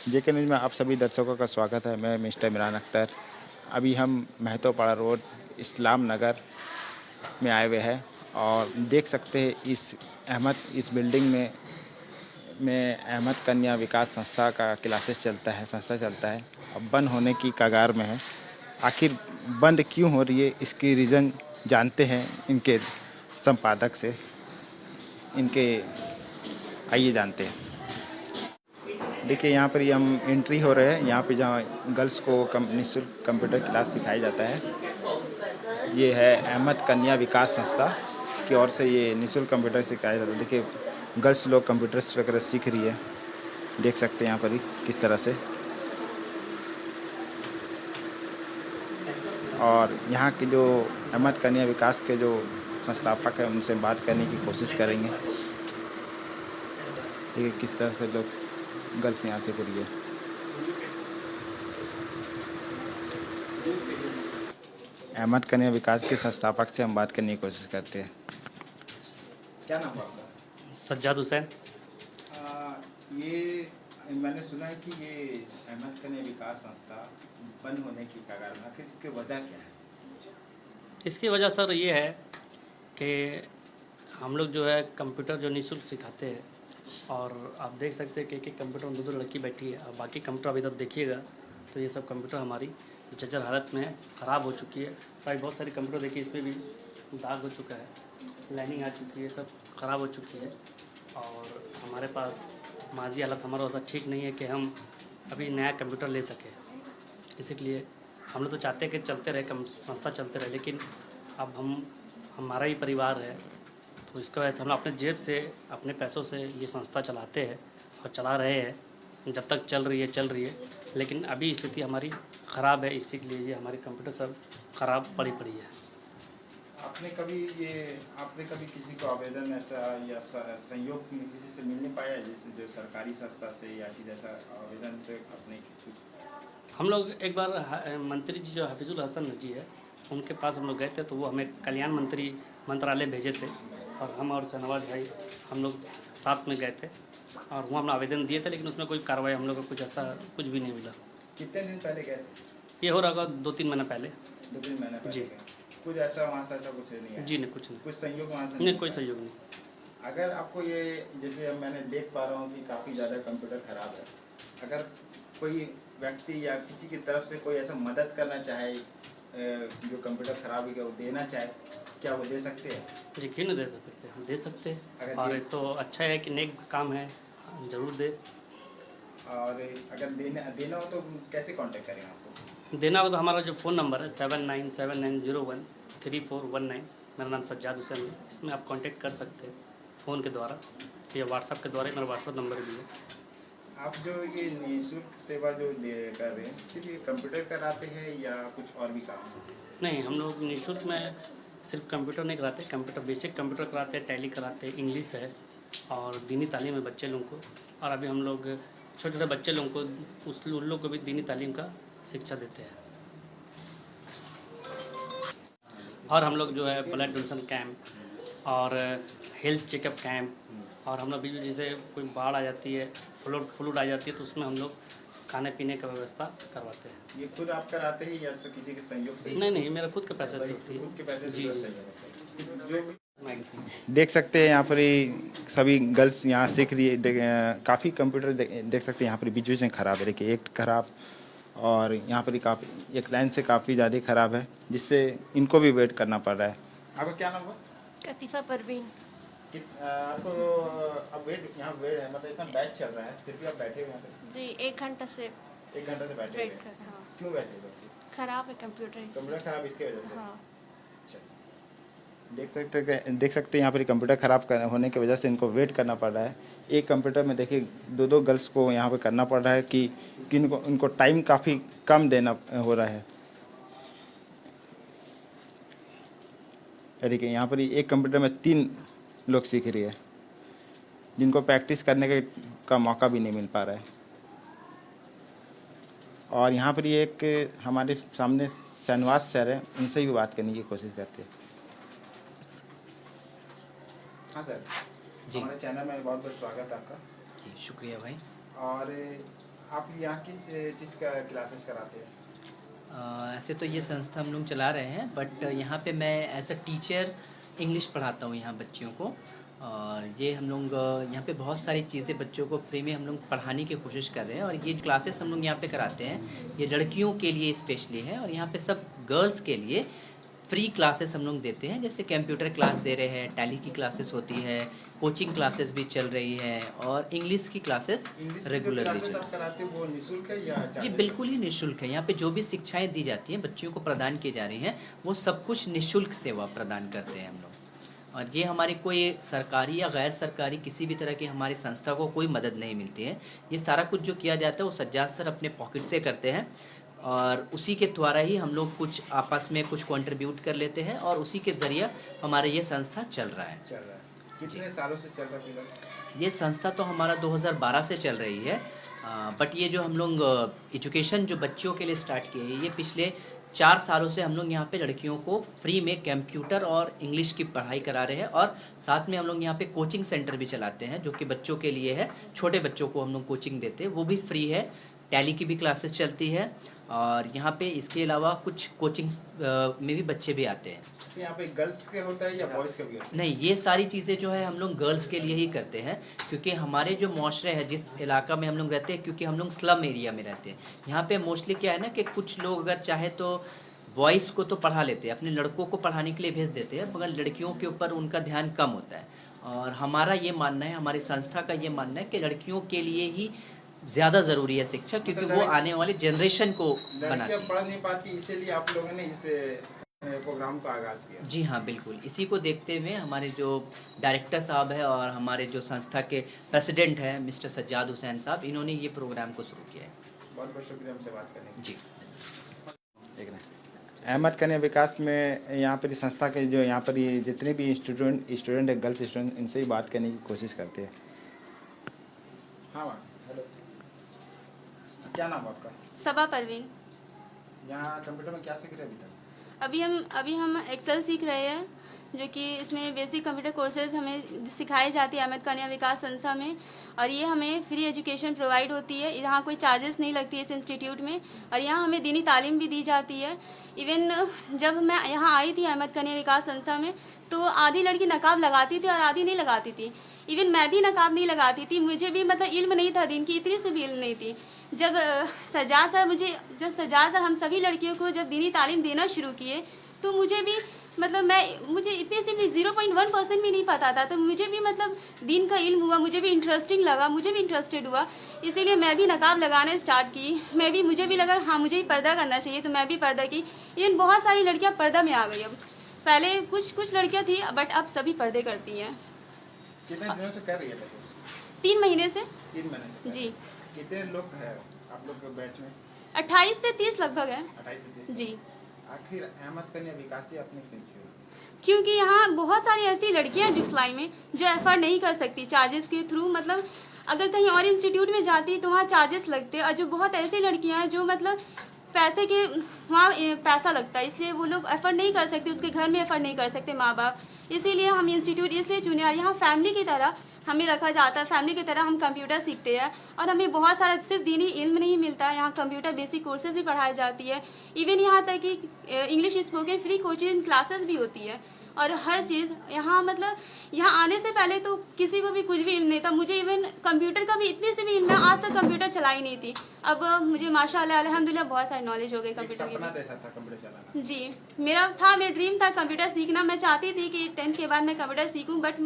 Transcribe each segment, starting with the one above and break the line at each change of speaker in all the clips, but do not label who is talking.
जेके news में आप सभी दर्शकों का स्वागत है। मैं मिस्टर इमरान अख्तर। अभी हम महतोपाड़ा रोड इस्लाम नगर में आए हुए हैं और देख सकते हैं इस बिल्डिंग में अहमद कन्या विकास संस्था का क्लासेस संस्था चलता है। अब बंद होने की कगार में है। आखिर बंद क्यों हो रही है, इसकी रीज़न जानते हैं इनके संपादक से। आइए जानते हैं। देखिए यहाँ पर हम एंट्री हो रहे हैं। यहाँ पे जहाँ गर्ल्स को निःशुल्क कंप्यूटर क्लास सिखाया जाता है, ये है अहमद कन्या विकास संस्था की ओर से ये निःशुल्क कंप्यूटर सिखाया जाता है। देखिए गर्ल्स लोग कंप्यूटर्स वगैरह सीख रही है, देख सकते हैं यहाँ पर ही किस तरह से। और यहाँ के जो अहमद कन्या विकास के जो संस्थापक हैं उनसे बात करने की कोशिश करेंगे। देखिए किस तरह से लोग गर्ल्स यहाँ से करिए। अहमद कन्या विकास के संस्थापक से हम बात करने की कोशिश करते हैं। क्या नाम है आपका?
सज्जाद हुसैन।
ये मैंने सुना है कि ये अहमद कन्या विकास संस्था बंद होने की कगार में, आखिर इसकी वजह क्या है?
इसकी वजह सर ये है कि हम लोग जो है कंप्यूटर जो निःशुल्क सिखाते हैं, और आप देख सकते हैं कि एक कंप्यूटर में दो लड़की बैठी है, और बाकी कंप्यूटर अभी तक देखिएगा तो ये सब कंप्यूटर हमारी जर्जर हालत में है, ख़राब हो चुकी है। प्राइस बहुत सारी कंप्यूटर देखिए, इसमें भी दाग हो चुका है, लाइनिंग आ चुकी है, सब ख़राब हो चुकी है। और हमारे पास माजी हालत हमारा वैसा ठीक नहीं है कि हम अभी नया कंप्यूटर ले सकें। इसीलिए हम लोग तो चाहते हैं कि चलते रहे, संस्था चलते रहे, लेकिन अब हमारा ही परिवार है, तो इसका वजह से हम अपने जेब से अपने पैसों से ये संस्था चलाते हैं और चला रहे हैं। जब तक चल रही है, लेकिन अभी स्थिति हमारी ख़राब है, इसीलिए ये हमारी कंप्यूटर सब ख़राब पड़ी है।
आपने कभी किसी को आवेदन ऐसा या सहयोग किसी से मिल नहीं पाया, जैसे जो सरकारी संस्था से या चीज़ ऐसा आवेदन से अपने?
हम लोग एक बार मंत्री जी जो हफीजुल हसन जी है, उनके पास हम लोग गए थे, तो वो हमें कल्याण मंत्रालय भेजे थे, और हम और शहनवाज भाई हम लोग साथ में गए थे और वहाँ हमने आवेदन दिए थे, लेकिन उसमें कोई कार्रवाई हम लोग को कुछ भी नहीं मिला।
कितने दिन पहले गए थे?
ये हो रहा होगा 2-3 महीना पहले।
2-3 महीने पहले
जी।
गए। कुछ ऐसा वहाँ से ऐसा कुछ नहीं है?
जी नहीं, कुछ नहीं।
कुछ सहयोग वहाँ से
नहीं, कोई सहयोग नहीं।
अगर आपको ये, जैसे मैंने देख पा रहा हूँ कि काफ़ी ज़्यादा कंप्यूटर ख़राब है, अगर कोई व्यक्ति या किसी की तरफ से कोई ऐसा मदद करना चाहे, जो कंप्यूटर ख़राब है वो देना चाहे, क्या वो दे सकते हैं?
जी, क्यों नहीं दे सकते, हम दे सकते हैं, और
अगर
तो अच्छा है कि नेक काम है, ज़रूर दे।
और अगर देना हो तो कैसे कांटेक्ट करें आपको?
देना हो तो हमारा जो फ़ोन नंबर है 7979013419, मेरा नाम सज्जाद हुसैन है, इसमें आप कांटेक्ट कर सकते हैं फ़ोन के द्वारा या व्हाट्सअप के द्वारा, मेरा व्हाट्सअप नंबर भी है।
आप जो ये निःशुल्क सेवा जो कर रहे हैं, सिर्फ ये कंप्यूटर कराते हैं या कुछ और भी काम?
नहीं, हम लोग निःशुल्क में सिर्फ कंप्यूटर नहीं कराते, कंप्यूटर बेसिक कंप्यूटर कराते हैं, टैली कराते हैं, इंग्लिश है, और दीनी तालीम है बच्चे लोगों को। और अभी हम लोग छोटे छोटे बच्चे लोगों को उन लोग को भी दीनी तालीम का शिक्षा देते हैं। और हम लोग जो है ब्लड डोनेशन कैंप और हेल्थ चेकअप कैंप, और हम लोग भी जैसे कोई बाढ़ आ जाती है, फ्लूड आ जाती है, तो उसमें हम लोग खाने पीने का व्यवस्था करवाते हैं।
ये खुद आप कराते हैं या किसी के सहयोग से?
नहीं, मेरा खुद के पैसे से होती है।
खुद के पैसे से?
जी।
देख सकते हैं यहाँ पर सभी गर्ल्स यहाँ सीख रही है। काफ़ी कंप्यूटर देख सकते हैं यहाँ पर बीच में ख़राब है। देखिए एक ख़राब, और यहाँ पर काफ़ी एक लाइन से काफ़ी ज़्यादा ख़राब है, जिससे इनको भी वेट करना पड़ रहा है। आपका क्या नाम हुआ?
कतीफ़ा परवीन।
आपको अब वेट यहाँ मतलब इतना बैच चल रहा है, फिर भी आप बैठे हुए हैं?
जी, 1 घंटा से
1 घंटा से बैठे हुए
वेट
हैं।
कर। हाँ,
क्यों बैठे हुए?
ख़राब है कंप्यूटर इससे।
कंप्यूटर ख़राब इसकी वजह से?
हाँ।
देख सकते हैं यहाँ पर कंप्यूटर ख़राब होने की वजह से इनको वेट करना पड़ रहा है। एक कंप्यूटर में देखिए दो गर्ल्स को यहाँ पे करना पड़ रहा है कि इनको टाइम काफ़ी कम देना हो रहा है। देखिए यहाँ पर एक कंप्यूटर में 3 लोग सीख रही है, जिनको प्रैक्टिस करने का मौका भी नहीं मिल पा रहा है। और यहाँ पर एक हमारे सामने शहनवाज सर है, उनसे भी बात करने की कोशिश करते हैं। हाँ सर जी, हमारे चैनल में बहुत बहुत स्वागत है आपका।
जी शुक्रिया भाई।
और आप यहाँ किस चीज़ का क्लासेस कराते हैं?
ऐसे तो ये संस्था हम लोग चला रहे हैं, बट यहाँ पे मैं एज अ टीचर इंग्लिश पढ़ाता हूँ यहाँ बच्चियों को। और ये हम लोग यहाँ पे बहुत सारी चीज़ें बच्चों को फ्री में हम लोग पढ़ाने की कोशिश कर रहे हैं। और ये क्लासेस हम लोग यहाँ पे कराते हैं, ये लड़कियों के लिए स्पेशली है। और यहाँ पे सब गर्ल्स के लिए फ्री क्लासेस हम लोग देते हैं, जैसे कंप्यूटर क्लास दे रहे हैं, टैली की क्लासेस होती है, कोचिंग क्लासेस भी चल रही है, और इंग्लिश की क्लासेस रेगुलरली चल रही
कराते हैं वो निःशुल्क है या
है। जी
चार्जेस?
बिल्कुल ही निःशुल्क है। यहाँ पे जो भी शिक्षाएं दी जाती हैं बच्चियों को प्रदान की जा रही हैं, वो सब कुछ निःशुल्क सेवा प्रदान करते हैं हम लोग। और ये हमारी कोई सरकारी या गैर सरकारी किसी भी तरह की हमारी संस्था को कोई मदद नहीं मिलती है। ये सारा कुछ जो किया जाता है वो सज्जाद सर अपने पॉकेट से करते हैं, और उसी के द्वारा ही हम लोग कुछ आपस में कुछ कंट्रीब्यूट कर लेते हैं, और उसी के ज़रिए हमारा ये संस्था चल रहा है।
चल रहा है। कितने सालों से चल रहा है फिलहाल?
ये संस्था तो हमारा 2012 से चल रही है, बट ये जो हम लोग एजुकेशन जो बच्चों के लिए स्टार्ट किए हैं, ये पिछले 4 सालों से हम लोग यहाँ पे लड़कियों को फ्री में कंप्यूटर और इंग्लिश की पढ़ाई करा रहे हैं। और साथ में हम लोग यहाँ पे कोचिंग सेंटर भी चलाते हैं, जो कि बच्चों के लिए है। छोटे बच्चों को हम लोग कोचिंग देते हैं, वो भी फ्री है। टैली की भी क्लासेस चलती है, और यहाँ पे इसके अलावा कुछ कोचिंग में भी बच्चे भी आते हैं।
तो यहाँ पे गर्ल्स के होता है या बॉयज़ का भी होता है?
नहीं, ये सारी चीज़ें जो है हम लोग गर्ल्स के लिए ही करते हैं, क्योंकि हमारे जो माशरे है, जिस इलाका में हम लोग रहते हैं, क्योंकि हम लोग स्लम एरिया में रहते हैं, यहाँ पे मोस्टली क्या है ना कि कुछ लोग अगर चाहे तो बॉयज़ को तो पढ़ा लेते हैं, अपने लड़कों को पढ़ाने के लिए भेज देते हैं, मगर लड़कियों के ऊपर उनका ध्यान कम होता है। और हमारा ये मानना है, हमारी संस्था का ये मानना है कि लड़कियों के लिए ही ज़्यादा ज़रूरी है शिक्षा, क्योंकि वो आने वाले जनरेशन को बनाती
लड़कियाँ
है।
पढ़ नहीं पाती, इसीलिए आप लोगों ने इस प्रोग्राम का आगाज़ किया।
जी हाँ, बिल्कुल। इसी को देखते हुए हमारे जो डायरेक्टर साहब है और हमारे जो संस्था के प्रेसिडेंट हैं मिस्टर सज्जाद हुसैन साहब, इन्होंने ये प्रोग्राम को शुरू किया है।
बहुत बहुत शुक्रिया हमसे बात करने के
जी।
लिए। अहमद कन्या विकास में यहाँ पर संस्था के जो यहाँ पर ये जितने भी स्टूडेंट है, गर्ल्स स्टूडेंट, इनसे ही बात करने की कोशिश करते हैं। हाँ मैम, हेलो, क्या नाम है आपका?
सबा परवीन।
यहाँ कंप्यूटर में क्या सीख रहे हैं अभी तक?
अभी हम एक्सेल सीख रहे हैं, जो कि इसमें बेसिक कंप्यूटर कोर्सेज हमें सिखाई जाती है अहमद कन्या विकास संस्था में। और ये हमें फ्री एजुकेशन प्रोवाइड होती है, यहाँ कोई चार्जेस नहीं लगती है इस इंस्टीट्यूट में। और यहाँ हमें दीनी तालीम भी दी जाती है। इवन जब मैं यहाँ आई थी अहमद कन्या विकास संस्था में, तो आधी लड़की नकाब लगाती थी और आधी नहीं लगाती थी। इवन मैं भी नकाब नहीं लगाती थी, मुझे भी मतलब इल्म नहीं था दीन की, इतनी सी भी इल्म नहीं थी। जब सज्जाद सर हम सभी लड़कियों को जब दीनी तालीम देना शुरू किए, तो मुझे भी मतलब मुझे इतने से भी 0.1% भी नहीं पता था, तो मुझे भी मतलब दीन का इल्म हुआ, मुझे भी इंटरेस्टिंग लगा, मुझे भी इंटरेस्टेड हुआ। इसीलिए मैं भी नकाब लगाना स्टार्ट की। मुझे भी लगा हाँ मुझे भी पर्दा करना चाहिए, तो मैं भी पर्दा की। इवन बहुत सारी लड़कियाँ पर्दा में आ गई। अब पहले कुछ लड़कियाँ थी, बट अब सभी पर्दे करती हैं।
कितने दिनों से कर रही है?
3 महीने से।
3 महीने से।
जी।
कितने लोग हैं आप लोग के बैच में?
28 से 30 लगभग है।
28 से 30।
जी।
आखिर अहमद कन्या विकास ही आपने क्यों चुना?
क्योंकि यहाँ बहुत सारी ऐसी लड़कियां हैं जुस्लाई में जो एफर्ट नहीं कर सकती चार्जेस के थ्रू। मतलब अगर कहीं और इंस्टीट्यूट में जाती तो वहाँ चार्जेस लगते, और जो बहुत ऐसी लड़कियां हैं जो मतलब पैसे के वहाँ पैसा लगता है, इसलिए वो लोग एफर्ट नहीं कर सकते, उसके घर में एफर्ट नहीं कर सकते माँ बाप। इसीलिए हम इंस्टीट्यूट इसलिए चुने, और यहाँ फैमिली की तरह हमें रखा जाता है। फैमिली की तरह हम कंप्यूटर सीखते हैं, और हमें बहुत सारा सिर्फ दीनी इल्म नहीं मिलता है, यहाँ कंप्यूटर बेसिक कोर्सेज भी पढ़ाई जाती है। इवन यहाँ तक कि English spoken free coaching classes भी होती है। और हर चीज़ यहाँ मतलब यहाँ आने से पहले तो किसी को भी कुछ भी इल्म नहीं था। मुझे इवन कंप्यूटर का भी इतनी सी भी इल्म, मैं आज तक कंप्यूटर चलाई नहीं थी। अब मुझे माशाल्लाह अल्हम्दुलिल्लाह बहुत सारी नॉलेज हो गई कंप्यूटर की।
कैसा था कंप्यूटर चलाना?
जी, मेरा ड्रीम था कंप्यूटर सीखना। मैं चाहती थी कि 10th के बाद मैं कंप्यूटर सीखूं, बट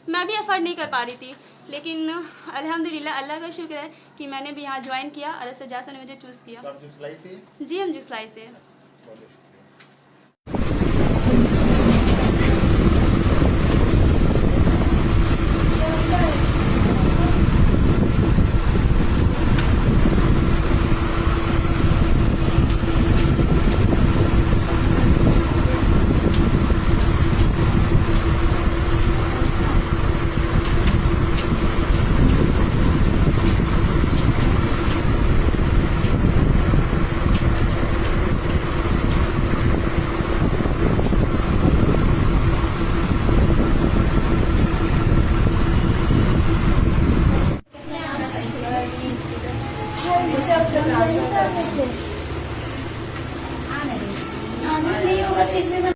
मैं भी एफर्ट नहीं कर पा रही थी। लेकिन अल्हम्दुलिल्लाह अल्लाह का शुक्र है कि मैंने भी यहाँ ज्वाइन किया, और सज्जाद ने मुझे चूज़ किया।
तो आप जुस्लाई से?
जी, हम जुस्लाई से।
बहुत शुक्रिया।
नहीं होगा तो इसमें